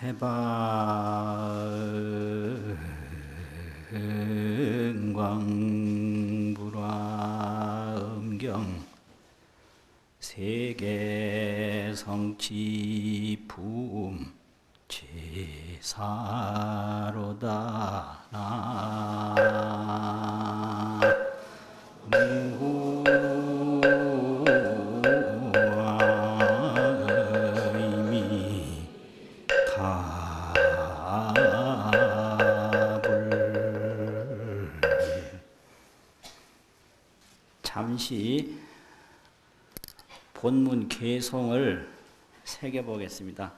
대방광불화엄경 세계성취부음 제사로다 나무아이미 답을 잠시 본문 개송을 새겨보겠습니다.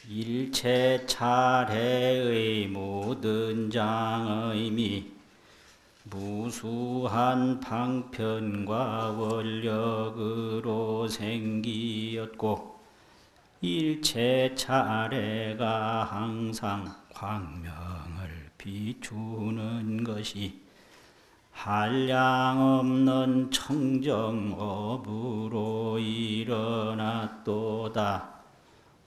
일체 차례의 모든 장의미 무수한 방편과 원력으로 생기었고 일체 차례가 항상 광명을 비추는 것이 한량없는 청정업으로 일어났도다.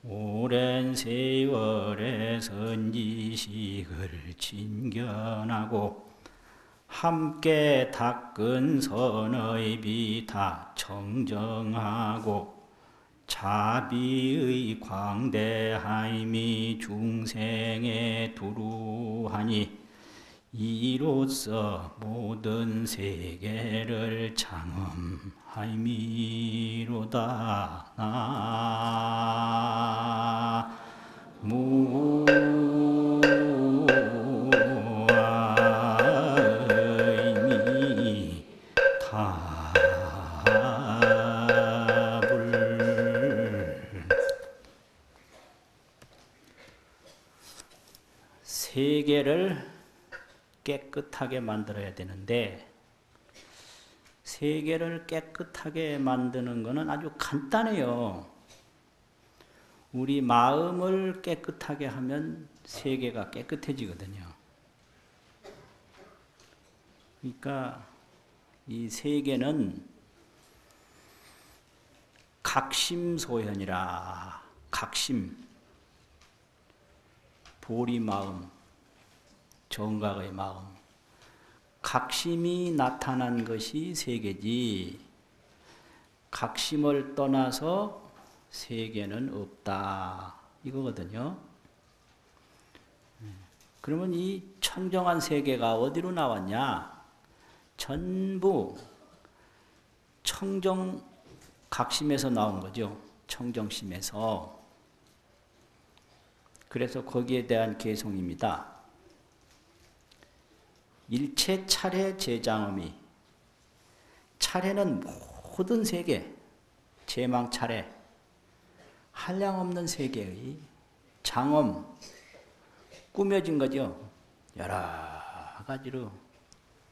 오랜 세월의 선지식을 진견하고 함께 닦은 선의 비다 청정하고 자비의 광대하임이 중생에 두루하니 이로써 모든 세계를 장엄하이미로다. 나무아이미 답을 세계를 깨끗하게 만들어야 되는데 세계를 깨끗하게 만드는 것은 아주 간단해요. 우리 마음을 깨끗하게 하면 세계가 깨끗해지거든요. 그러니까 이 세계는 각심소현이라 각심, 보리 마음, 정각의 마음, 각심이 나타난 것이 세계지 각심을 떠나서 세계는 없다 이거거든요. 그러면 이 청정한 세계가 어디로 나왔냐? 전부 청정 각심에서 나온 거죠. 청정심에서. 그래서 거기에 대한 개송입니다. 일체 차례 제장음이 차례는 모든 세계 제망 차례 한량없는 세계의 장엄 꾸며진 거죠. 여러 가지로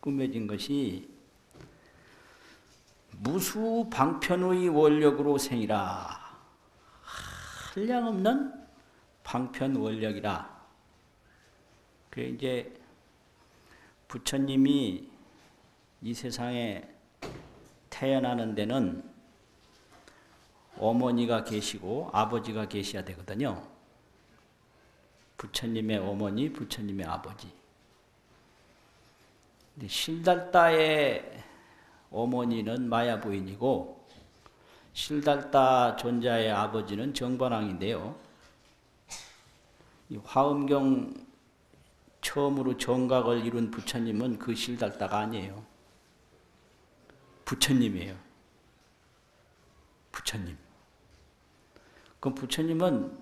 꾸며진 것이 무수방편의 원력으로 생이라 한량없는 방편 원력이라. 그래 이제 부처님이 이 세상에 태어나는 데는 어머니가 계시고 아버지가 계셔야 되거든요. 부처님의 어머니, 부처님의 아버지. 근데 실달다의 어머니는 마야부인이고 실달다 존자의 아버지는 정반왕인데요. 이 화엄경 처음으로 정각을 이룬 부처님은 그 실달다가 아니에요. 부처님이에요. 부처님. 그 부처님은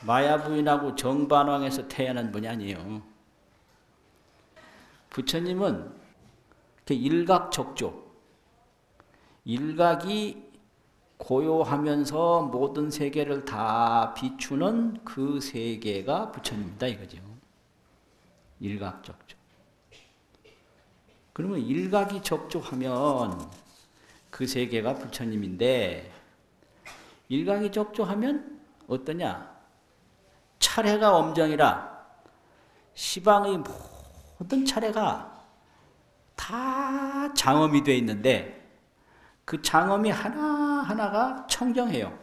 마야부인하고 정반왕에서 태어난 분이 아니에요. 부처님은 일각적조, 일각이 고요하면서 모든 세계를 다 비추는 그 세계가 부처님이다 이거죠. 일각적조. 그러면 일각이 적조하면 그 세계가 부처님인데 일각이 적조하면 어떠냐? 차례가 엄정이라 시방의 모든 차례가 다 장엄이 되어 있는데 그 장엄이 하나 하나하나가 청정해요.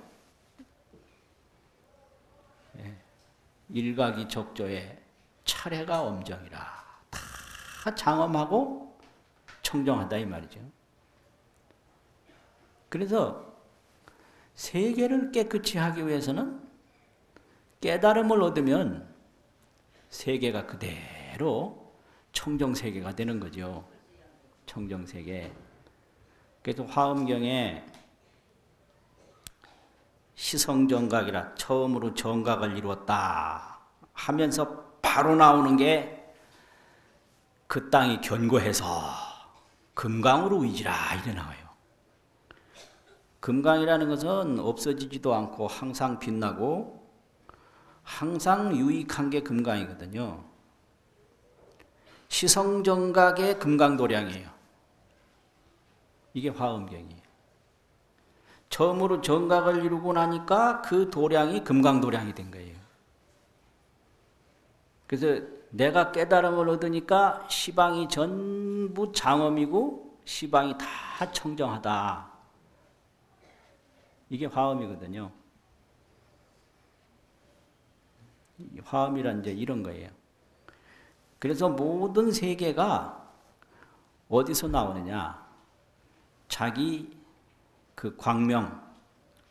일가기적조의 차례가 엄정이라. 다 장엄하고 청정하다 이 말이죠. 그래서 세계를 깨끗이 하기 위해서는 깨달음을 얻으면 세계가 그대로 청정세계가 되는 거죠. 청정세계. 그래서 화엄경에 시성정각이라 처음으로 정각을 이루었다 하면서 바로 나오는 게 그 땅이 견고해서 금강으로 의지라 이래 나와요. 금강이라는 것은 없어지지도 않고 항상 빛나고 항상 유익한 게 금강이거든요. 시성정각의 금강도량이에요. 이게 화엄경이에요. 처음으로 정각을 이루고 나니까 그 도량이 금강도량이 된 거예요. 그래서 내가 깨달음을 얻으니까 시방이 전부 장엄이고 시방이 다 청정하다. 이게 화엄이거든요. 화엄이란 이제 이런 거예요. 그래서 모든 세계가 어디서 나오느냐? 자기 그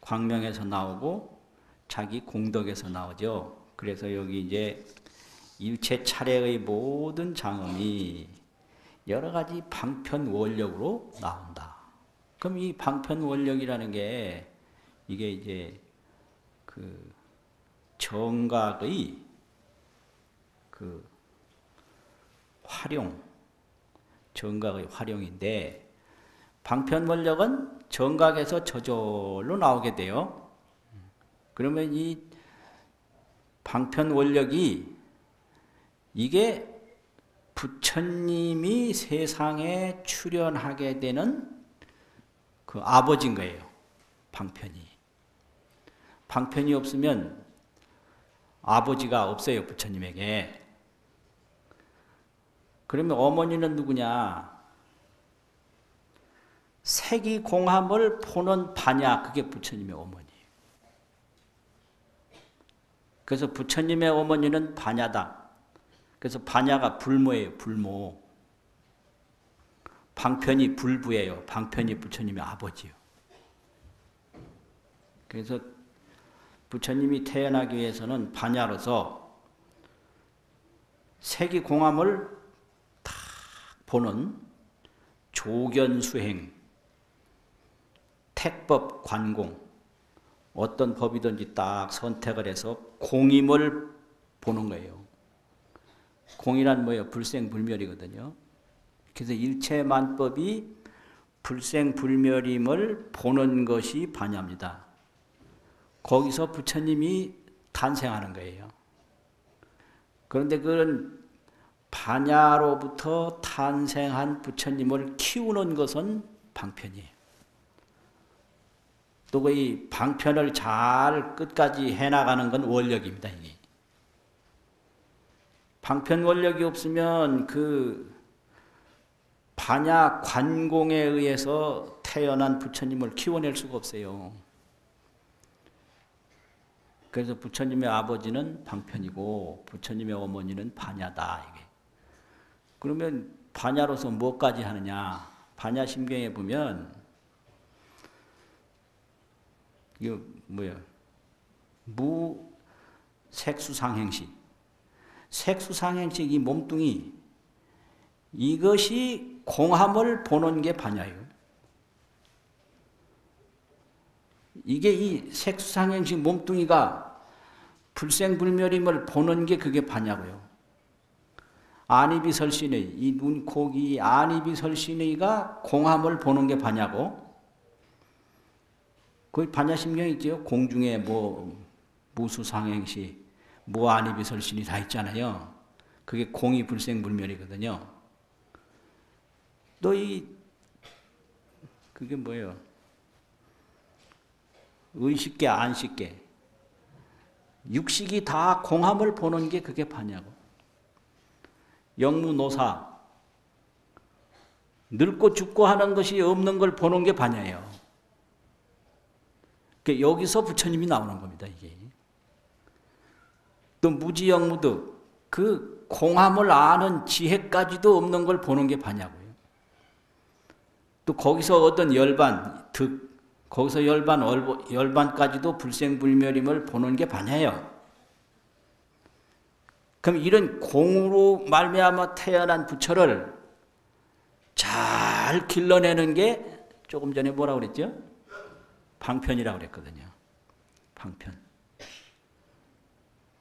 광명에서 나오고 자기 공덕에서 나오죠. 그래서 여기 이제 일체 차례의 모든 장엄이 여러 가지 방편 원력으로 나온다. 그럼 이 방편 원력이라는 게 이게 이제 그 정각의 그 활용, 정각의 활용인데 방편 원력은 정각에서 저절로 나오게 돼요. 그러면 이 방편 원력이 이게 부처님이 세상에 출현하게 되는 그 아버지인 거예요. 방편이. 방편이 없으면 아버지가 없어요. 부처님에게. 그러면 어머니는 누구냐? 색이공함을 보는 반야, 그게 부처님의 어머니예요. 그래서 부처님의 어머니는 반야다. 그래서 반야가 불모예요. 불모. 방편이 불부예요. 방편이 부처님의 아버지예요. 그래서 부처님이 태어나기 위해서는 반야로서 색이공함을 다 보는 조견수행, 택법 관공, 어떤 법이든지 딱 선택을 해서 공임을 보는 거예요. 공이란 뭐예요? 불생불멸이거든요. 그래서 일체만법이 불생불멸임을 보는 것이 반야입니다. 거기서 부처님이 탄생하는 거예요. 그런데 그런 반야로부터 탄생한 부처님을 키우는 것은 방편이에요. 또 그 방편을 잘 끝까지 해나가는 건 원력입니다. 이게. 방편 원력이 없으면 그 반야 관공에 의해서 태어난 부처님을 키워낼 수가 없어요. 그래서 부처님의 아버지는 방편이고 부처님의 어머니는 반야다. 이게. 그러면 반야로서 뭐까지 하느냐? 반야심경에 보면 이거 뭐야? 무색수상행식. 색수상행식 이 몸뚱이 이것이 공함을 보는 게 반야예요. 이게 이 색수상행식 몸뚱이가 불생불멸임을 보는 게 그게 반야고요. 안이비설신의 이 눈, 코, 귀 안이비설신의가 공함을 보는 게 반야고 그 반야심경이 있죠. 공중에 뭐 무수상행시, 무안이비설신이 다 있잖아요. 그게 공이 불생불멸이거든요. 또 그게 뭐예요? 의식계, 안식계. 육식이 다 공함을 보는 게 그게 반야고. 영무노사. 늙고 죽고 하는 것이 없는 걸 보는 게 반야예요. 그러니까 여기서 부처님이 나오는 겁니다, 이게. 또 무지영무득, 그 공함을 아는 지혜까지도 없는 걸 보는 게 반야고요. 또 거기서 어떤 열반, 득, 거기서 열반까지도 불생불멸임을 보는 게 반야예요. 그럼 이런 공으로 말미암아 태어난 부처를 잘 길러내는 게 조금 전에 뭐라고 그랬죠? 방편이라고 그랬거든요. 방편.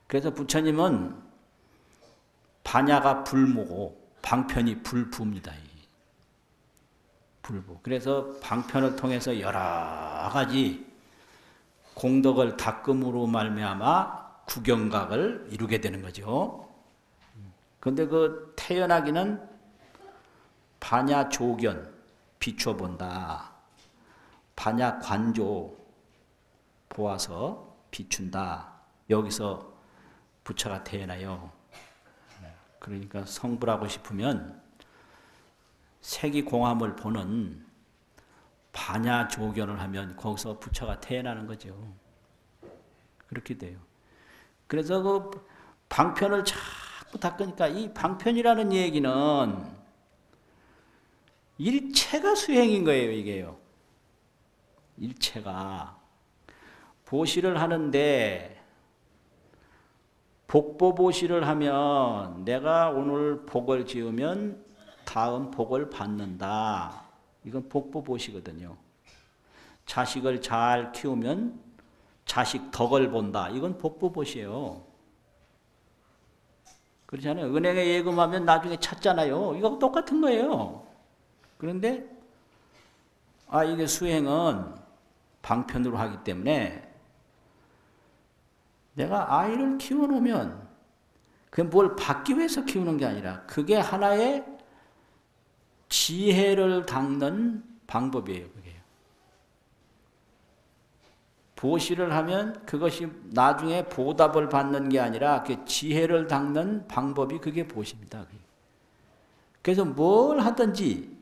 그래서 부처님은 반야가 불모고 방편이 불부입니다. 불부. 그래서 방편을 통해서 여러 가지 공덕을 닦음으로 말미암아 구경각을 이루게 되는 거죠. 그런데 그 태어나기는 반야 조견 비춰본다. 반야 관조 보아서 비춘다. 여기서 부처가 태어나요. 그러니까 성불하고 싶으면 색이공함을 보는 반야 조견을 하면 거기서 부처가 태어나는 거죠. 그렇게 돼요. 그래서 그 방편을 자꾸 닦으니까 이 방편이라는 얘기는 일체가 수행인 거예요, 이게요. 일체가. 보시를 하는데 복보보시를 하면 내가 오늘 복을 지으면 다음 복을 받는다. 이건 복보보시거든요. 자식을 잘 키우면 자식 덕을 본다. 이건 복보보시예요. 그렇잖아요. 은행에 예금하면 나중에 찾잖아요. 이거 똑같은 거예요. 그런데 이게 수행은 방편으로 하기 때문에 내가 아이를 키워놓으면 그게 뭘 받기 위해서 키우는 게 아니라 그게 하나의 지혜를 닦는 방법이에요. 그게. 보시를 하면 그것이 나중에 보답을 받는 게 아니라 그 지혜를 닦는 방법이 그게 보시입니다. 그래서 뭘 하든지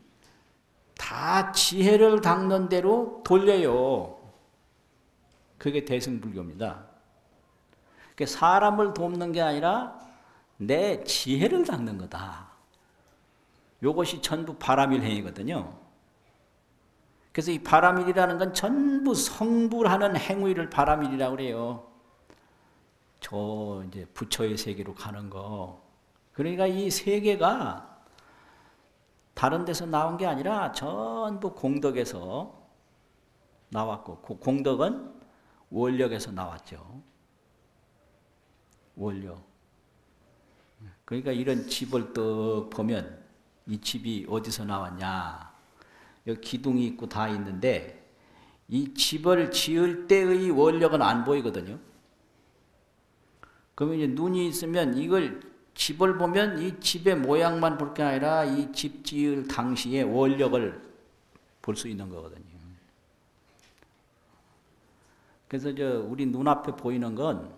다 지혜를 닦는 대로 돌려요. 그게 대승불교입니다. 사람을 돕는 게 아니라 내 지혜를 닦는 거다. 이것이 전부 바람일행이거든요. 그래서 이 바람일이라는 건 전부 성불하는 행위를 바람일이라고 그래요. 저 이제 부처의 세계로 가는 거. 그러니까 이 세계가 다른 데서 나온 게 아니라 전부 공덕에서 나왔고, 그 공덕은 원력에서 나왔죠. 원력. 그러니까 이런 집을 딱 보면 이 집이 어디서 나왔냐. 여기 기둥이 있고 다 있는데 이 집을 지을 때의 원력은 안 보이거든요. 그러면 이제 눈이 있으면 이걸 집을 보면 이 집의 모양만 볼 게 아니라 이 집 지을 당시의 원력을 볼 수 있는 거거든요. 그래서 우리 눈앞에 보이는 건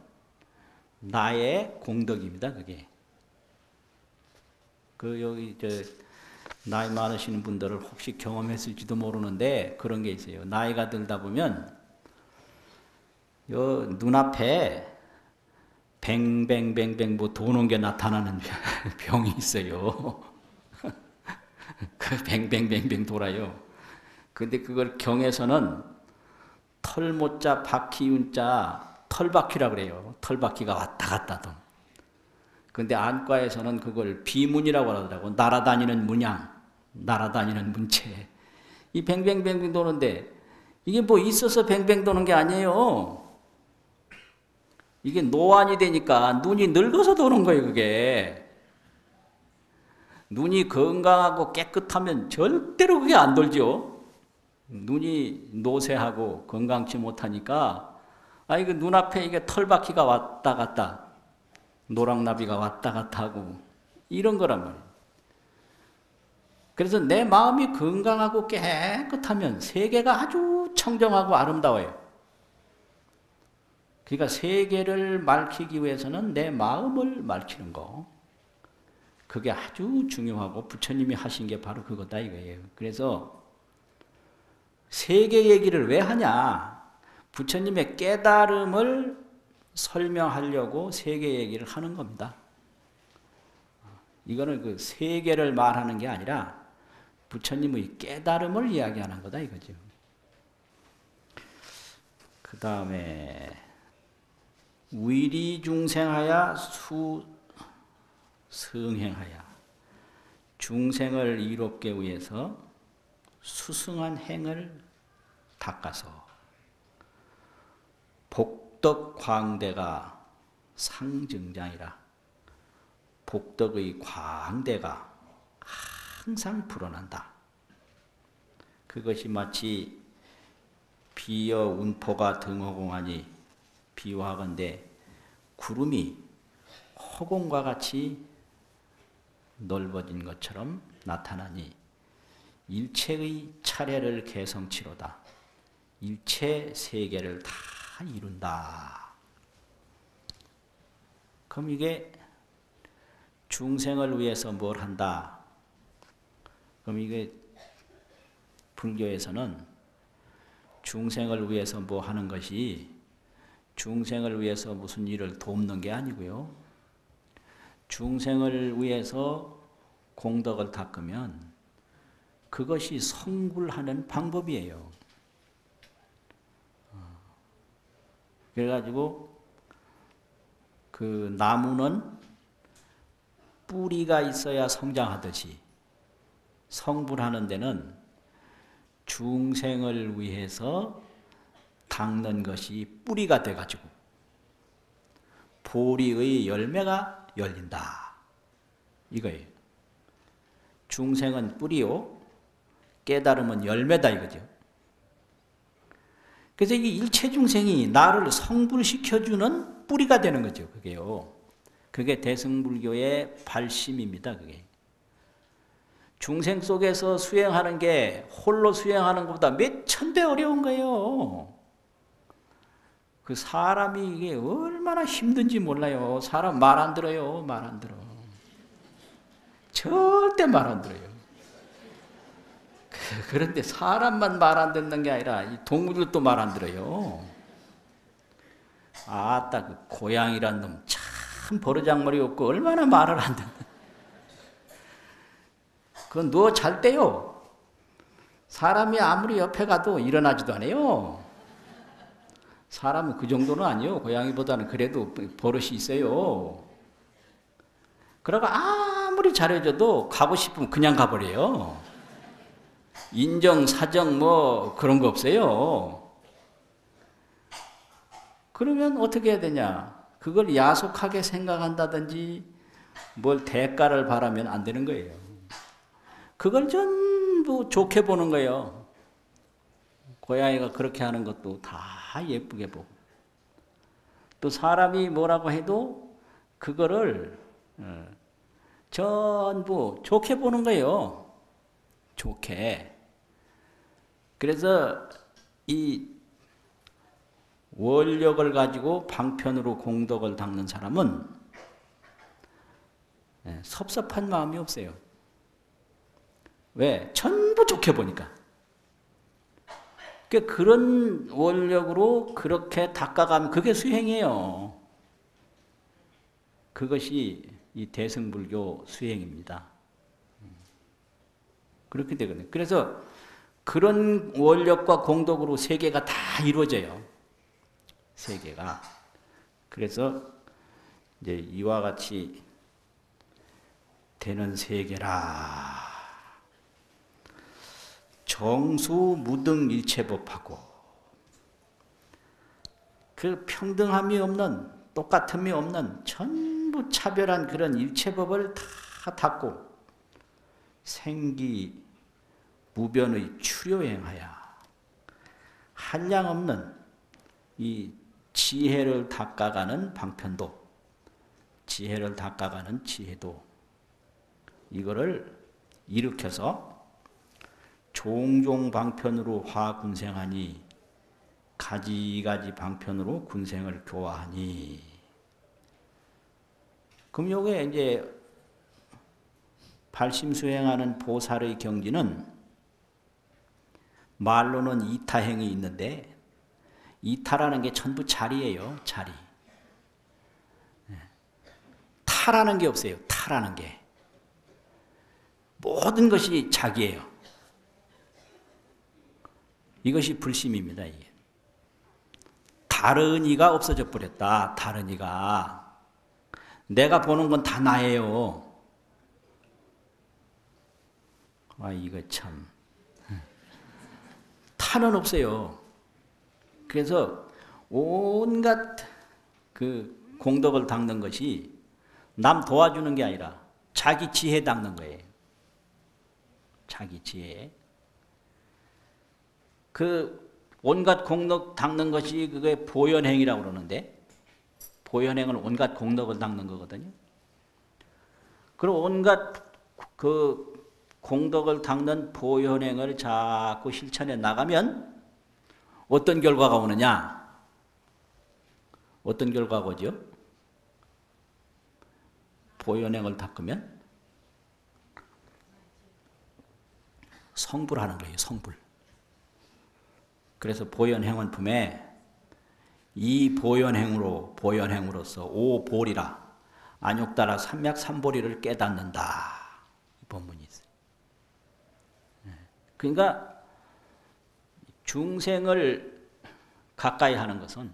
나의 공덕입니다. 그게. 여기 나이 많으시는 분들을 혹시 경험했을지도 모르는데 그런 게 있어요. 나이가 들다 보면 요 눈앞에 뱅뱅뱅뱅 뭐 도는 게 나타나는 병이 있어요. 그 뱅뱅뱅뱅 돌아요. 근데 그걸 경에서는 털모자 바퀴운자 털바퀴라고 그래요. 털바퀴가 왔다 갔다 돈. 근데 안과에서는 그걸 비문이라고 하더라고. 날아다니는 문양, 날아다니는 문체. 이 뱅뱅뱅뱅 도는데 이게 뭐 있어서 뱅뱅 도는 게 아니에요. 이게 노안이 되니까 눈이 늙어서 도는 거예요, 그게. 눈이 건강하고 깨끗하면 절대로 그게 안 돌죠. 눈이 노쇠하고 건강치 못하니까 이거 눈앞에 이게 털바퀴가 왔다 갔다 노랑나비가 왔다 갔다 하고 이런 거란 말이에요. 그래서 내 마음이 건강하고 깨끗하면 세계가 아주 청정하고 아름다워요. 그러니까 세계를 맑히기 위해서는 내 마음을 맑히는 거. 그게 아주 중요하고 부처님이 하신 게 바로 그거다 이거예요. 그래서 세계 얘기를 왜 하냐? 부처님의 깨달음을 설명하려고 세계 얘기를 하는 겁니다. 이거는 그 세계를 말하는 게 아니라 부처님의 깨달음을 이야기하는 거다 이거죠. 그 다음에 위리중생하야 수승행하야, 중생을 이롭게 위해서 수승한 행을 닦아서 복덕광대가 상증장이라, 복덕의 광대가 항상 불어난다. 그것이 마치 비여 운포가 등허공하니 비유하건대 구름이 허공과 같이 넓어진 것처럼 나타나니 일체의 차례를 개성치로다. 일체 세계를 다 이룬다. 그럼 이게 중생을 위해서 뭘 한다? 그럼 이게 불교에서는 중생을 위해서 뭐 하는 것이 중생을 위해서 무슨 일을 돕는 게 아니고요. 중생을 위해서 공덕을 닦으면 그것이 성불하는 방법이에요. 그래가지고 그 나무는 뿌리가 있어야 성장하듯이 성불하는 데는 중생을 위해서 닦는 것이 뿌리가 돼가지고 보리의 열매가 열린다. 이거예요. 중생은 뿌리요, 깨달음은 열매다 이거죠. 그래서 이 일체 중생이 나를 성불시켜주는 뿌리가 되는 거죠. 그게요. 그게 대승불교의 발심입니다. 그게. 중생 속에서 수행하는 게 홀로 수행하는 것보다 몇 천 배 어려운 거예요. 그 사람이 이게 얼마나 힘든지 몰라요. 사람 말 안 들어요. 말 안 들어. 절대 말 안 들어요. 그런데 사람만 말 안 듣는 게 아니라 이 동물들도 말 안 들어요. 아따 그 고양이란 놈 참 버르장머리 없고 얼마나 말을 안 듣는. 그건 누워 잘 때요. 사람이 아무리 옆에 가도 일어나지도 않아요. 사람은 그 정도는 아니에요. 고양이보다는 그래도 버릇이 있어요. 그러고 아무리 잘해줘도 가고 싶으면 그냥 가버려요. 인정, 사정 뭐 그런 거 없어요. 그러면 어떻게 해야 되냐? 그걸 야속하게 생각한다든지 뭘 대가를 바라면 안 되는 거예요. 그걸 전부 좋게 보는 거예요. 고양이가 그렇게 하는 것도 다 예쁘게 보고. 또 사람이 뭐라고 해도 그거를 전부 좋게 보는 거예요. 좋게. 그래서 이 원력을 가지고 방편으로 공덕을 닦는 사람은 섭섭한 마음이 없어요. 왜? 전부 좋게 보니까. 그런 원력으로 그렇게 닦아가면 그게 수행이에요. 그것이 이 대승불교 수행입니다. 그렇게 되거든요. 그래서 그런 원력과 공덕으로 세계가 다 이루어져요. 세계가. 그래서 이제 이와 같이 되는 세계라. 정수 무등 일체법하고 그 평등함이 없는 똑같음이 없는 전부 차별한 그런 일체법을 다 닫고 생기 무변의 추료행하여 한량없는 이 지혜를 닦아가는 방편도, 지혜를 닦아가는 지혜도, 이거를 일으켜서 종종 방편으로 화군생하니 가지가지 방편으로 군생을 교화하니. 그럼 요게 이제 발심수행하는 보살의 경지는 말로는 이타행이 있는데 이탈하는 게 전부 자리예요. 자리. 탈하는 게 없어요. 탈하는 게. 모든 것이 자기예요. 이것이 불심입니다. 이게. 다른 이가 없어져 버렸다. 다른 이가. 내가 보는 건 다 나예요. 이거 참. 타는 없어요. 그래서 온갖 그 공덕을 닦는 것이 남 도와주는 게 아니라 자기 지혜 닦는 거예요. 자기 지혜. 그 온갖 공덕 닦는 것이 그게 보현행이라고 그러는데, 보현행은 온갖 공덕을 닦는 거거든요. 그리고 온갖 그 공덕을 닦는 보현행을 자꾸 실천해 나가면 어떤 결과가 오느냐? 어떤 결과가 오죠? 보현행을 닦으면 성불하는 거예요. 성불. 그래서 보현행원품에 이 보현행으로서 오보리라 안욕따라 삼맥삼보리를 깨닫는다. 이 본문이 있어요. 그러니까 중생을 가까이 하는 것은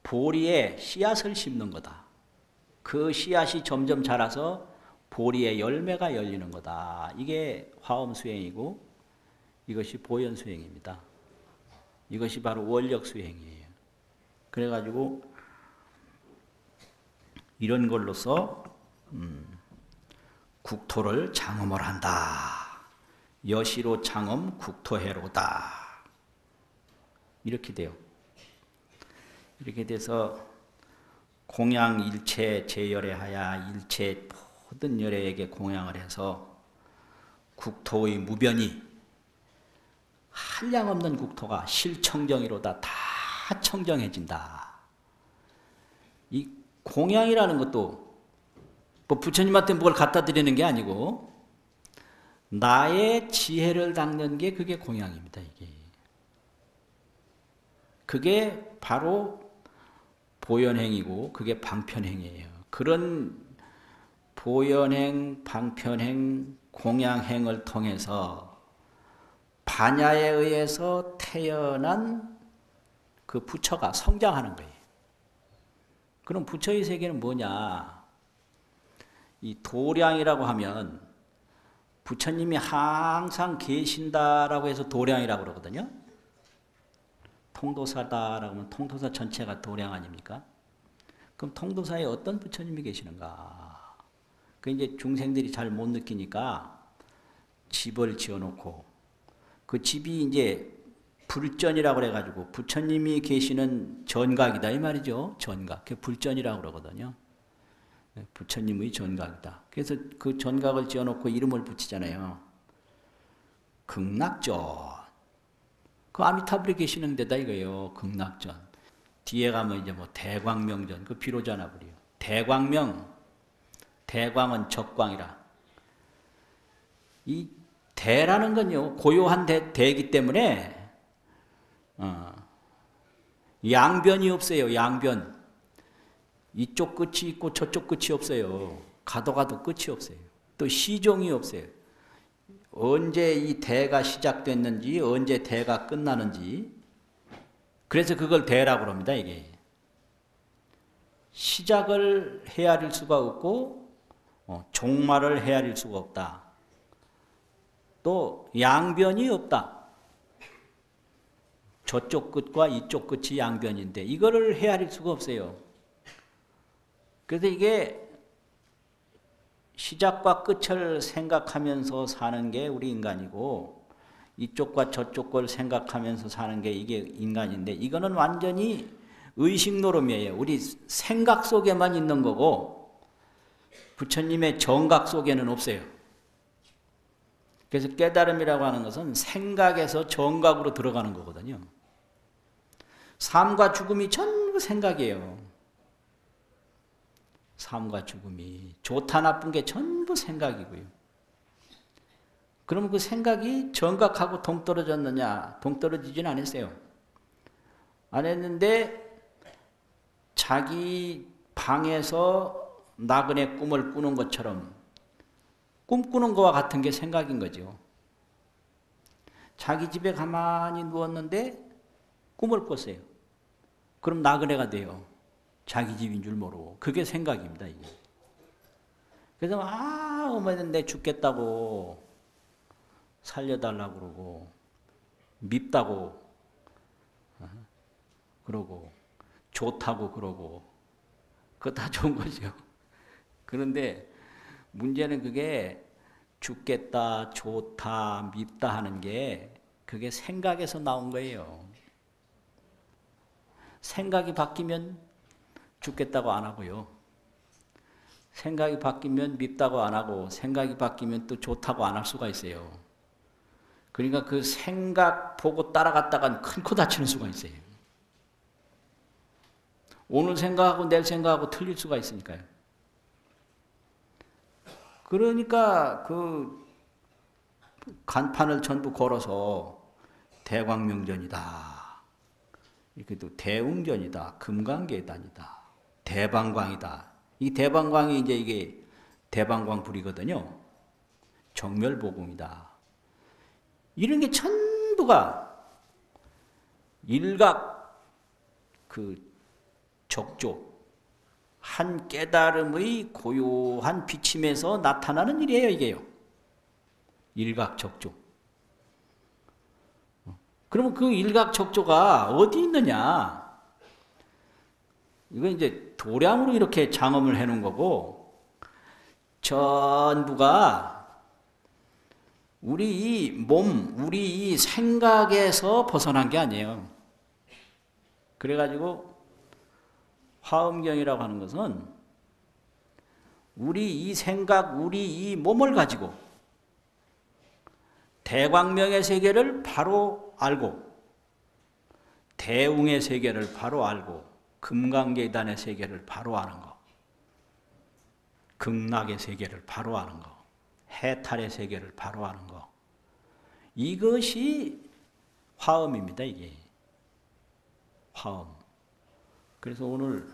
보리에 씨앗을 심는 거다. 그 씨앗이 점점 자라서 보리에 열매가 열리는 거다. 이게 화엄수행이고 이것이 보현수행입니다. 이것이 바로 원력수행이에요. 그래가지고 이런 걸로서 국토를 장엄을 한다. 여시로 장엄 국토해로다. 이렇게 돼요. 이렇게 돼서 공양 일체 제열애하야 일체 모든 열애에게 공양을 해서 국토의 무변이 한량없는 국토가 실청정이로다. 다 청정해진다. 이 공양이라는 것도 뭐 부처님한테 뭘 갖다 드리는 게 아니고 나의 지혜를 닦는 게 그게 공양입니다. 이게. 그게 바로 보현행이고 그게 방편행이에요. 그런 보현행, 방편행, 공양행을 통해서 반야에 의해서 태어난 그 부처가 성장하는 거예요. 그럼 부처의 세계는 뭐냐? 이 도량이라고 하면 부처님이 항상 계신다라고 해서 도량이라고 그러거든요. 통도사다라고 하면 통도사 전체가 도량 아닙니까? 그럼 통도사에 어떤 부처님이 계시는가? 그 이제 중생들이 잘 못 느끼니까 집을 지어놓고 그 집이 이제 불전이라고 그래가지고 부처님이 계시는 전각이다 이 말이죠. 전각. 그게 불전이라고 그러거든요. 부처님의 전각이다. 그래서 그 전각을 지어놓고 이름을 붙이잖아요. 극락전. 그 아미타불이 계시는 데다 이거예요. 극락전. 뒤에 가면 이제 뭐 대광명전. 그 비로자나 불이요. 대광명. 대광은 적광이라. 이 대라는 건요. 고요한 대이기 때문에 양변이 없어요. 양변. 이쪽 끝이 있고 저쪽 끝이 없어요. 가도 끝이 없어요. 또 시종이 없어요. 언제 이 대가 시작됐는지 언제 대가 끝나는지 그래서 그걸 대라고 합니다. 이게 시작을 헤아릴 수가 없고 종말을 헤아릴 수가 없다. 또 양변이 없다. 저쪽 끝과 이쪽 끝이 양변인데 이거를 헤아릴 수가 없어요. 그래서 이게 시작과 끝을 생각하면서 사는 게 우리 인간이고 이쪽과 저쪽 걸 생각하면서 사는 게 이게 인간인데 이거는 완전히 의식 노름이에요. 우리 생각 속에만 있는 거고 부처님의 정각 속에는 없어요. 그래서 깨달음이라고 하는 것은 생각에서 정각으로 들어가는 거거든요. 삶과 죽음이 전부 생각이에요. 삶과 죽음이 좋다 나쁜 게 전부 생각이고요. 그럼 그 생각이 정각하고 동떨어졌느냐? 동떨어지진 않았어요. 안 했는데 자기 방에서 나그네 꿈을 꾸는 것처럼 꿈꾸는 것과 같은 게 생각인 거죠. 자기 집에 가만히 누웠는데 꿈을 꿨어요. 그럼 나그네가 돼요. 자기 집인 줄 모르고. 그게 생각입니다, 이게. 그래서 어머니 내 죽겠다고 살려달라고 그러고 밉다고 그러고 좋다고 그러고 그거 다 좋은 거죠. 그런데 문제는 그게 죽겠다, 좋다, 밉다 하는 게 그게 생각에서 나온 거예요. 생각이 바뀌면 죽겠다고 안 하고요. 생각이 바뀌면 밉다고 안 하고 생각이 바뀌면 또 좋다고 안 할 수가 있어요. 그러니까 그 생각 보고 따라갔다간 큰 코 다치는 수가 있어요. 오늘 생각하고 내일 생각하고 틀릴 수가 있으니까요. 그러니까 그 간판을 전부 걸어서 대광명전이다. 이렇게 또 대웅전이다. 금강계단이다. 대방광이다. 이 대방광이 이제 이게 대방광 불이거든요. 정멸보궁이다. 이런 게 전부가 일각 그 적조 한 깨달음의 고요한 비침에서 나타나는 일이에요, 이게요. 일각적조. 그러면 그 일각적조가 어디 있느냐? 이건 이제 도량으로 이렇게 장엄을 해놓은 거고, 전부가 우리 이 몸, 우리 이 생각에서 벗어난 게 아니에요. 그래가지고 화엄경이라고 하는 것은 우리 이 생각, 우리 이 몸을 가지고 대광명의 세계를 바로 알고 대웅의 세계를 바로 알고 금강계단의 세계를 바로 아는 거, 극락의 세계를 바로 아는 거, 해탈의 세계를 바로 아는 거, 이것이 화엄입니다. 이게 화엄. 그래서 오늘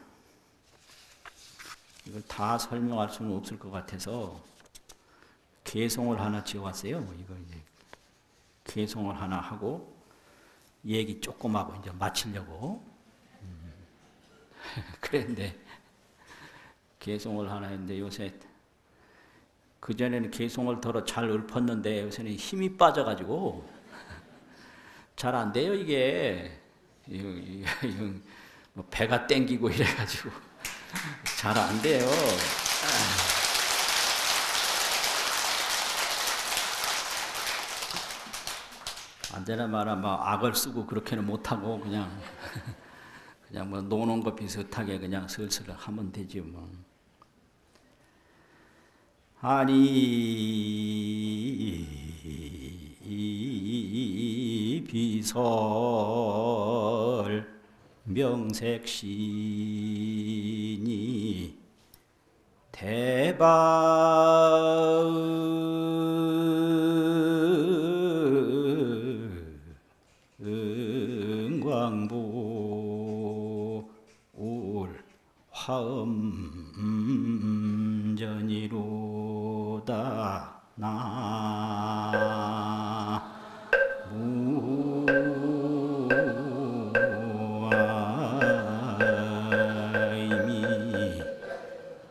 이걸 다 설명할 수는 없을 것 같아서 개송을 하나 지어왔어요. 이거 이제 개송을 하나 하고 얘기 조금 하고 이제 마치려고. 그랬는데 개송을 하나 했는데 요새 그전에는 개송을 덜어 잘 읊었는데 요새는 힘이 빠져가지고 잘 안 돼요, 이게. 뭐 배가 땡기고 이래가지고 잘 안 돼요. 안 되나 마나 막 악을 쓰고 그렇게는 못하고 그냥 뭐 노는 거 비슷하게 그냥 슬슬 하면 되지 뭐. 아니 비설 명색신이 대방광보울 화엄전이로다 나무아이미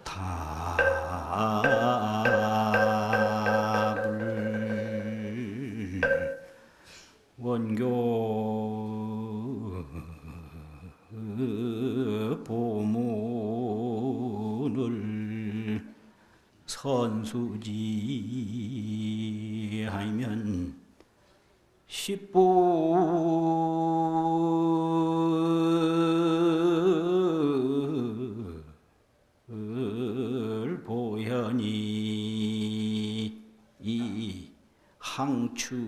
답을 원교 보문을 선수지하면 십불 보현이 이 항출연이로다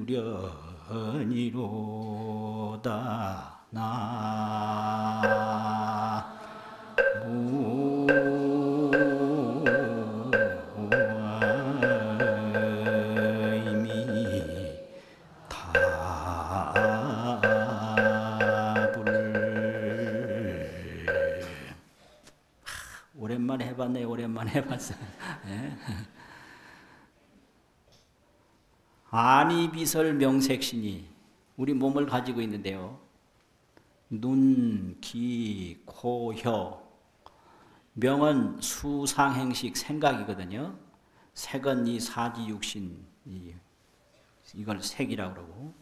나무아이미 답을 해봤네. 오랜만에 해봤어요. 예. 안이비설 명색신이 우리 몸을 가지고 있는데요. 눈, 귀, 코, 혀. 명은 수상행식 생각이거든요. 색은 이 사지육신, 이걸 색이라고 그러고.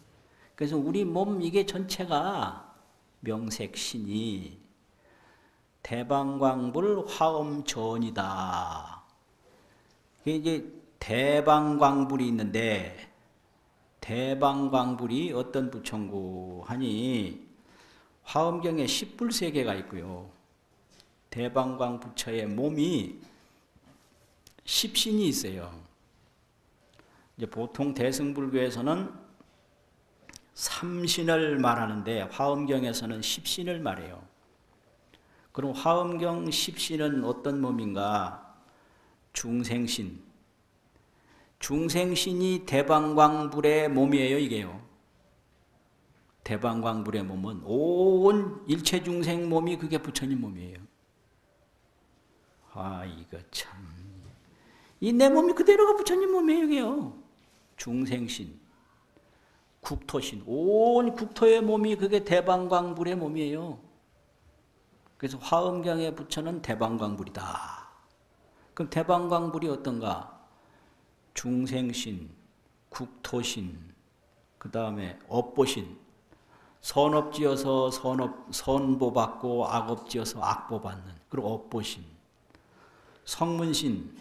그래서 우리 몸 이게 전체가 명색신이 대방광불 화엄전이다. 이제 대방광불이 있는데 대방광불이 어떤 부처인고 하니 화엄경에 십불세계가 있고요. 대방광 부처의 몸이 십신이 있어요. 이제 보통 대승불교에서는 삼신을 말하는데 화엄경에서는 십신을 말해요. 그럼 화엄경 십신은 어떤 몸인가? 중생신. 중생신이 대방광불의 몸이에요, 이게요. 대방광불의 몸은 온 일체 중생 몸이 그게 부처님 몸이에요. 아, 이거 참. 이 내 몸이 그대로가 부처님 몸이에요, 이게요. 중생신, 국토신, 온 국토의 몸이 그게 대방광불의 몸이에요. 그래서 화엄경의 부처는 대방광불이다. 그럼 대방광불이 어떤가? 중생신, 국토신, 그 다음에 업보신, 선업지어서 선보받고 악업지어서 악보받는, 그리고 업보신, 성문신,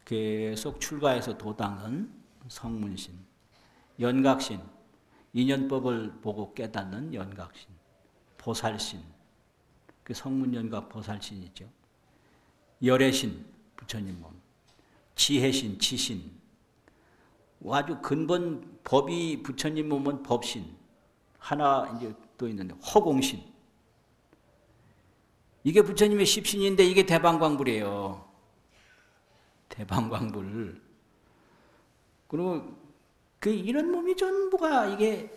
계속 출가해서 도닦는 성문신, 연각신, 인연법을 보고 깨닫는 연각신, 보살신, 그 성문연각 보살신이죠. 열애신, 부처님 몸, 지혜신, 지신, 아주 근본 법이 부처님 몸은 법신, 하나 이제 또 있는데 허공신. 이게 부처님의 십신인데 이게 대방광불이에요. 대방광불. 그리고 그 이런 몸이 전부가 이게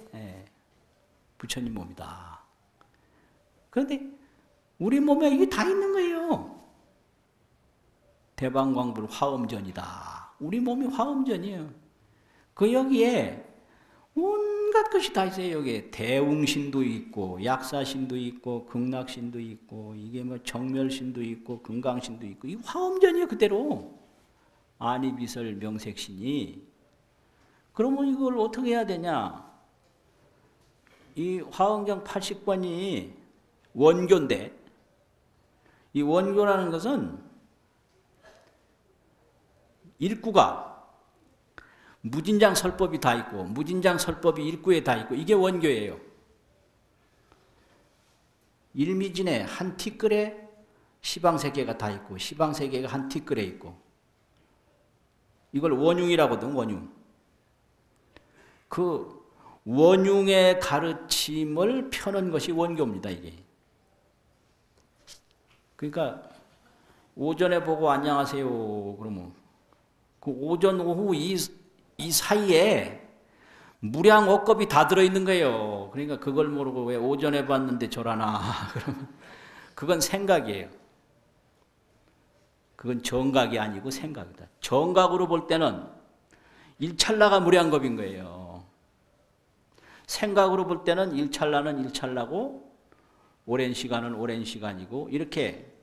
부처님 몸이다. 그런데 우리 몸에 이게 다 있는 거예요. 대방광불 화엄전이다. 우리 몸이 화엄전이에요. 그 여기에 온갖 것이 다 있어요. 여기에 대웅신도 있고 약사신도 있고 극락신도 있고 이게 뭐 정멸신도 있고 금강신도 있고 이 화엄전이에요. 그대로. 안이비설 명색신이. 그러면 이걸 어떻게 해야 되냐? 이 화엄경 80권이 원교인데 이 원교라는 것은 일구가 무진장 설법이 다 있고 무진장 설법이 일구에 다 있고 이게 원교예요. 일미진에 한 티끌에 시방세계가 다 있고 시방세계가 한 티끌에 있고 이걸 원융이라고 하거든. 원융. 그 원융의 가르침을 펴는 것이 원교입니다. 이게. 그러니까 오전에 보고 안녕하세요 그러면 그 오전 오후 이 사이에 무량 억겁이 다 들어있는 거예요. 그러니까 그걸 모르고 왜 오전에 봤는데 저라나 그러면 그건 생각이에요. 그건 정각이 아니고 생각이다. 정각으로 볼 때는 일찰나가 무량겁인 거예요. 생각으로 볼 때는 일찰나는 일찰나고 오랜 시간은 오랜 시간이고 이렇게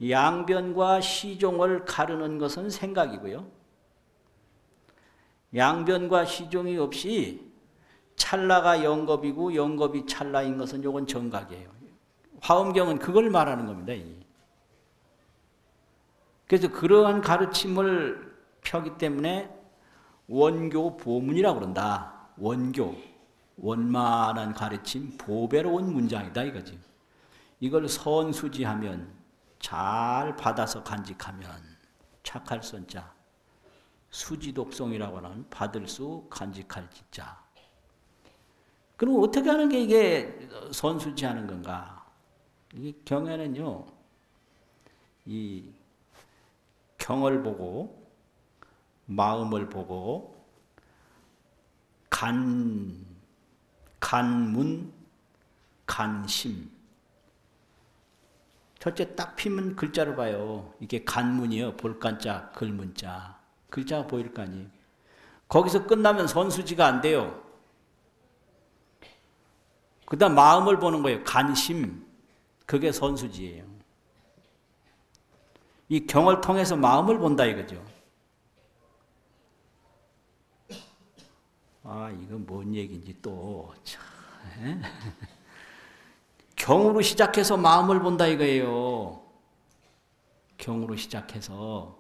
양변과 시종을 가르는 것은 생각이고요. 양변과 시종이 없이 찰나가 영겁이고 영겁이 찰나인 것은 이건 정각이에요. 화엄경은 그걸 말하는 겁니다. 그래서 그러한 가르침을 펴기 때문에 원교 보문이라고 그런다. 원교, 원만한 가르침, 보배로운 문장이다 이거지. 이걸 선수지하면 잘 받아서 간직하면 착할 선자, 수지독송이라고 하는 받을 수 간직할 지자. 그럼 어떻게 하는 게 이게 선수지하는 건가? 이 경에는요, 이 경을 보고 마음을 보고 간문, 간심 첫째 딱 피면 글자를 봐요. 이게 간문이요. 볼간자, 글문자. 글자가 보일 거 아니에요. 거기서 끝나면 선수지가 안 돼요. 그 다음 마음을 보는 거예요. 간심. 그게 선수지예요. 이 경을 통해서 마음을 본다 이거죠. 아, 이건 뭔 얘기인지 또. 경으로 시작해서 마음을 본다 이거예요. 경으로 시작해서.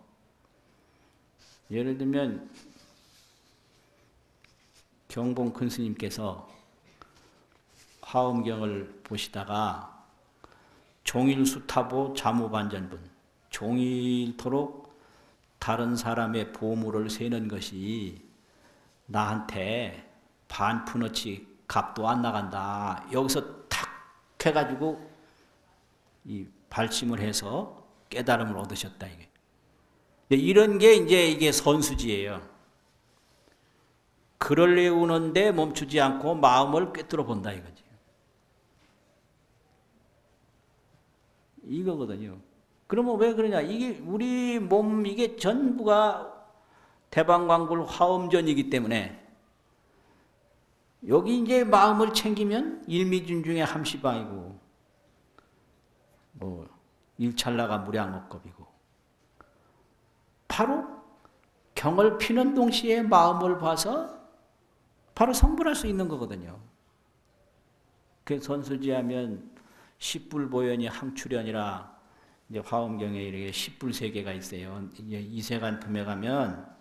예를 들면 경봉 큰 스님께서 화엄경을 보시다가 종일수타보 자무반전분, 종일토록 다른 사람의 보물을 세는 것이 나한테 반푼어치 값도 안 나간다. 여기서 탁 해가지고 이 발심을 해서 깨달음을 얻으셨다 이게. 이런 게 이제 이게 선수지예요. 글을 외우는데 멈추지 않고 마음을 꿰뚫어 본다 이거지. 이거거든요. 그러면 왜 그러냐? 이게 우리 몸 이게 전부가 대방광불 화엄전이기 때문에 여기 이제 마음을 챙기면 일미준중의 함시방이고 뭐 일찰나가 무량업겁이고 바로 경을 피는 동시에 마음을 봐서 바로 성불할 수 있는 거거든요. 그 선수지하면 십불보현이 항출현이라 이제 화엄경에 이렇게 십불세계가 있어요. 이제 이세간품에 가면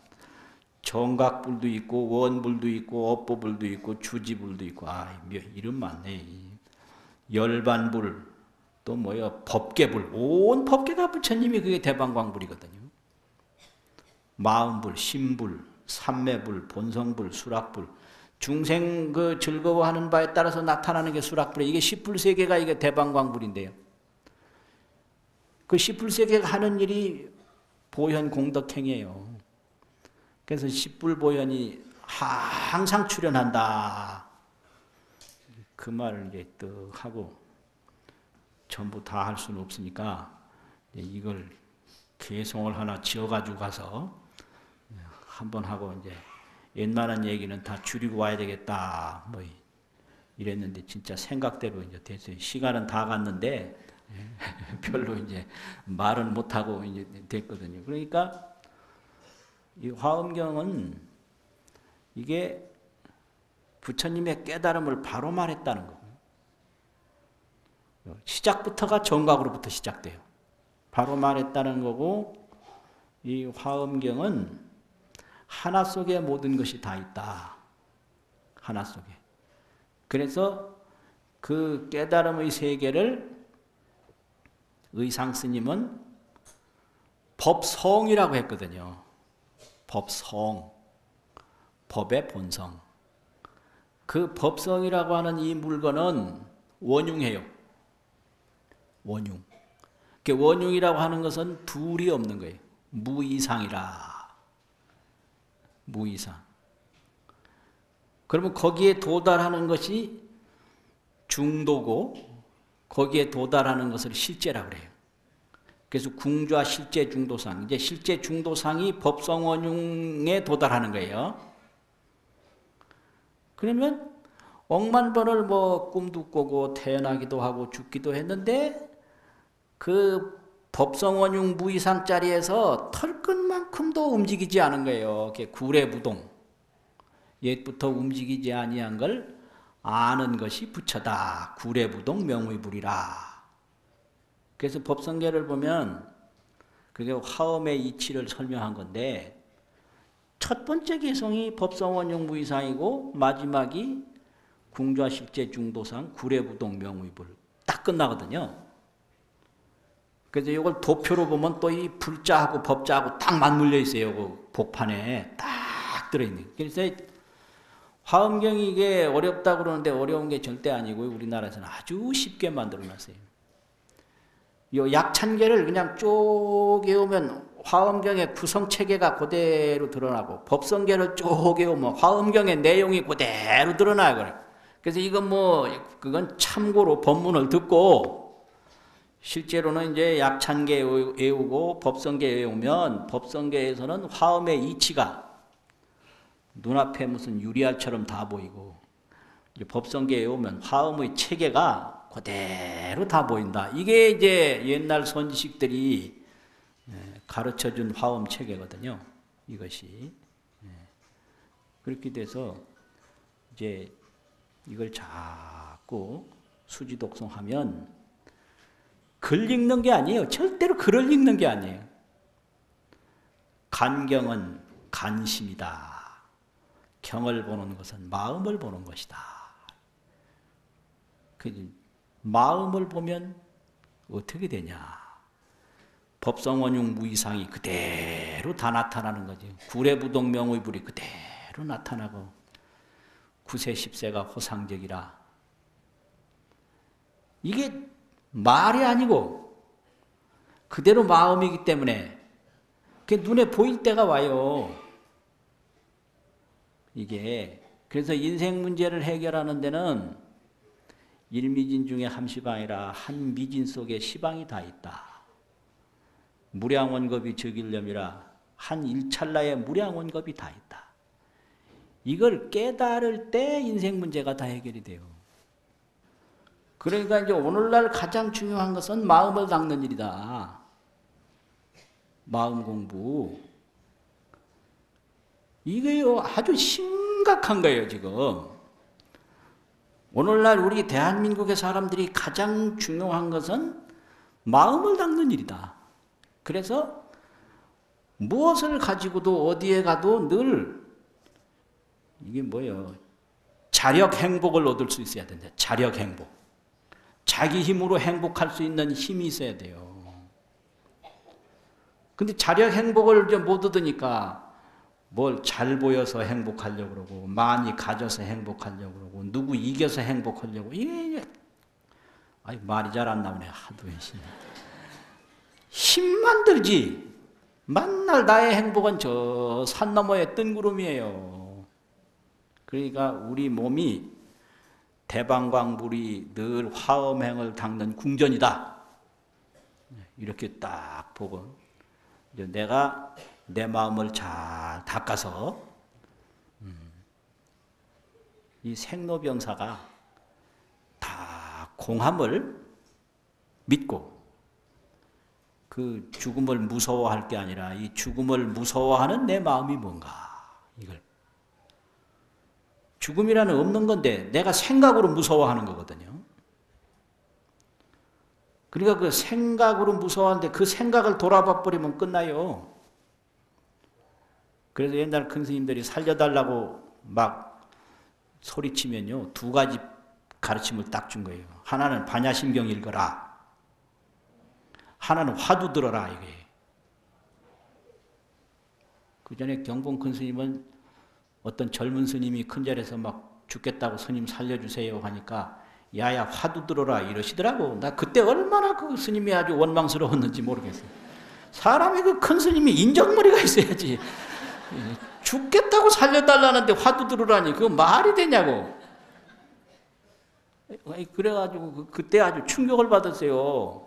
정각불도 있고 원불도 있고 업보불도 있고 주지불도 있고 이름 많네. 열반불 또 뭐요 법계불 온 법계가 부처님이 그게 대방광불이거든요. 마음불, 심불, 삼매불, 본성불, 수락불 중생 그 즐거워하는 바에 따라서 나타나는 게 수락불이에요. 이게 십불세계가 이게 대방광불인데요. 그 십불세계가 하는 일이 보현 공덕행이에요. 그래서 십불보현이 항상 출현한다. 그 말을 이제 또 하고 전부 다 할 수는 없으니까 이걸 개송을 하나 지어가지고 가서 한번 하고 이제 웬만한 얘기는 다 줄이고 와야 되겠다. 뭐 이랬는데 진짜 생각대로 이제 됐어요. 시간은 다 갔는데 별로 이제 말은 못하고 이제 됐거든요. 그러니까 이 화엄경은 이게 부처님의 깨달음을 바로 말했다는 거예요. 시작부터가 정각으로부터 시작돼요. 바로 말했다는 거고 이 화엄경은 하나 속에 모든 것이 다 있다. 하나 속에. 그래서 그 깨달음의 세계를 의상스님은 법성이라고 했거든요. 법성, 법의 본성. 그 법성이라고 하는 이 물건은 원흉해요. 원흉. 원흉이라고 하는 것은 둘이 없는 거예요. 무이상이라. 무이상. 그러면 거기에 도달하는 것이 중도고 거기에 도달하는 것을 실제라고 그래요. 그래서 궁좌 실제 중도상. 이제 실제 중도상이 법성원흉에 도달하는 거예요. 그러면 억만 번을 뭐 꿈도 꾸고 태어나기도 하고 죽기도 했는데 그 법성원흉 무이상 자리에서 털끝만큼도 움직이지 않은 거예요. 구례부동. 옛부터 움직이지 아니한 걸 아는 것이 부처다. 구례부동 명의불이라. 그래서 법성계를 보면 그게 화엄의 이치를 설명한 건데 첫 번째 개성이 법성원용 무이상이고 마지막이 궁좌실제 중도상 구례부동 명의불 딱 끝나거든요. 그래서 이걸 도표로 보면 또 이 불자하고 법자하고 딱 맞물려 있어요. 그 복판에 딱 들어있는. 그래서 화엄경이 이게 어렵다고 그러는데 어려운 게 절대 아니고 우리나라에서는 아주 쉽게 만들어놨어요. 이 약찬계를 그냥 쭉 외우면 화엄경의 구성체계가 그대로 드러나고 법성계를 쭉 외우면 화엄경의 내용이 그대로 드러나요. 그래서 이건 뭐 그건 참고로 법문을 듣고 실제로는 이제 약찬계 외우고 법성계 외우면 법성계에서는 화음의 이치가 눈앞에 무슨 유리알처럼 다 보이고 이제 법성계 외우면 화음의 체계가 그대로 다 보인다. 이게 이제 옛날 선지식들이 가르쳐준 화음 체계거든요. 이것이. 그렇게 돼서 이제 이걸 자꾸 수지독송하면 글 읽는 게 아니에요. 절대로 글을 읽는 게 아니에요. 간경은 간심이다. 경을 보는 것은 마음을 보는 것이다. 마음을 보면 어떻게 되냐. 법성원용 무이상이 그대로 다 나타나는 거지. 구례부동 명의불이 그대로 나타나고 구세 십세가 호상적이라. 이게 말이 아니고 그대로 마음이기 때문에 그게 눈에 보일 때가 와요. 이게 그래서 인생 문제를 해결하는 데는 일미진 중에 함시방이라 한 미진 속에 시방이 다 있다. 무량원겁이 적일념이라 한 일찰나에 무량원겁이 다 있다. 이걸 깨달을 때 인생 문제가 다 해결이 돼요. 그러니까 이제 오늘날 가장 중요한 것은 마음을 닦는 일이다. 마음 공부. 이게요 아주 심각한 거예요 지금. 오늘날 우리 대한민국의 사람들이 가장 중요한 것은 마음을 닦는 일이다. 그래서 무엇을 가지고도 어디에 가도 늘 이게 뭐예요? 자력 행복을 얻을 수 있어야 된다. 자력 행복. 자기 힘으로 행복할 수 있는 힘이 있어야 돼요. 근데 자력 행복을 이제 못 얻으니까 뭘 잘 보여서 행복하려고 그러고 많이 가져서 행복하려고 그러고 누구 이겨서 행복하려고 이게 아니 말이 잘 안 나오네. 하도 열심히. 힘만 들지. 만날 나의 행복은 저 산 너머의 뜬구름이에요. 그러니까 우리 몸이 대방광불이 늘 화엄행을 닦는 궁전이다. 이렇게 딱 보고 이제 내가 내 마음을 잘 닦아서 이 생로병사가 다 공함을 믿고 그 죽음을 무서워할 게 아니라 이 죽음을 무서워하는 내 마음이 뭔가 이걸 죽음이라는 없는 건데 내가 생각으로 무서워하는 거거든요. 그러니까 그 생각으로 무서워하는데 그 생각을 돌아봐 버리면 끝나요. 그래서 옛날 큰 스님들이 살려달라고 막 소리치면요. 두 가지 가르침을 딱 준 거예요. 하나는 반야심경 읽어라. 하나는 화두 들어라. 이게. 그 전에 경봉 큰 스님은 어떤 젊은 스님이 큰 자리에서 막 죽겠다고 스님 살려주세요 하니까 야야 화두 들어라 이러시더라고. 나 그때 얼마나 그 스님이 아주 원망스러웠는지 모르겠어요. 사람이 그 큰 스님이 인정머리가 있어야지. 죽겠다고 살려달라는데 화두 들으라니 그거 말이 되냐고. 그래가지고 그때 아주 충격을 받았어요.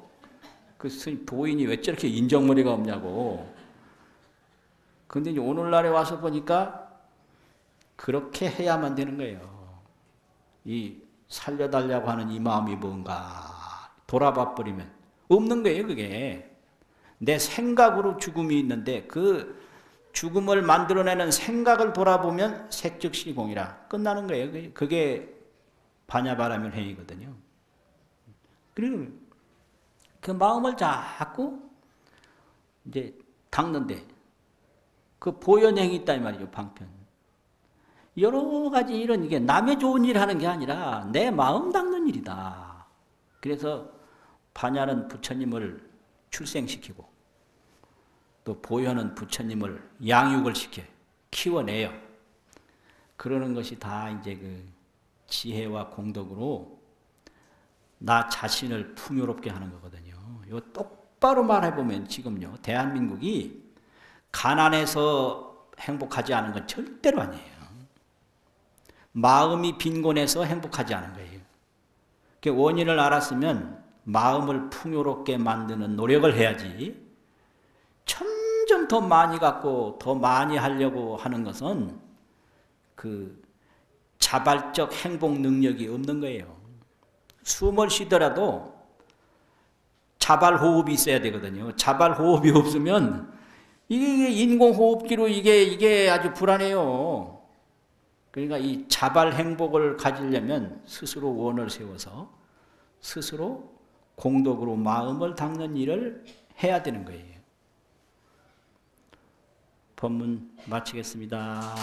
그 스님 도인이 왜 저렇게 인정머리가 없냐고. 근데 이제 오늘날에 와서 보니까 그렇게 해야만 되는 거예요. 이 살려달라고 하는 이 마음이 뭔가 돌아봐 버리면 없는 거예요. 그게 내 생각으로 죽음이 있는데 그 죽음을 만들어내는 생각을 돌아보면 색즉시공이라 끝나는 거예요. 그게 반야바라밀 행위거든요. 그리고 그 마음을 자꾸 이제 닦는데 그 보현행이 있다 이 말이죠. 방편. 여러 가지 일은 이게 남의 좋은 일 하는 게 아니라 내 마음 닦는 일이다. 그래서 반야는 부처님을 출생시키고 또 보현은 부처님을 양육을 시켜 키워내요. 그러는 것이 다 이제 그 지혜와 공덕으로 나 자신을 풍요롭게 하는 거거든요. 이거 똑바로 말해보면 지금요 대한민국이 가난해서 행복하지 않은 건 절대로 아니에요. 마음이 빈곤해서 행복하지 않은 거예요. 그 원인을 알았으면 마음을 풍요롭게 만드는 노력을 해야지, 점점 더 많이 갖고 더 많이 하려고 하는 것은 그 자발적 행복 능력이 없는 거예요. 숨을 쉬더라도 자발호흡이 있어야 되거든요. 자발호흡이 없으면 이게 인공호흡기로 이게 아주 불안해요. 그러니까 이 자발 행복을 가지려면 스스로 원을 세워서 스스로 공덕으로 마음을 닦는 일을 해야 되는 거예요. 법문 마치겠습니다.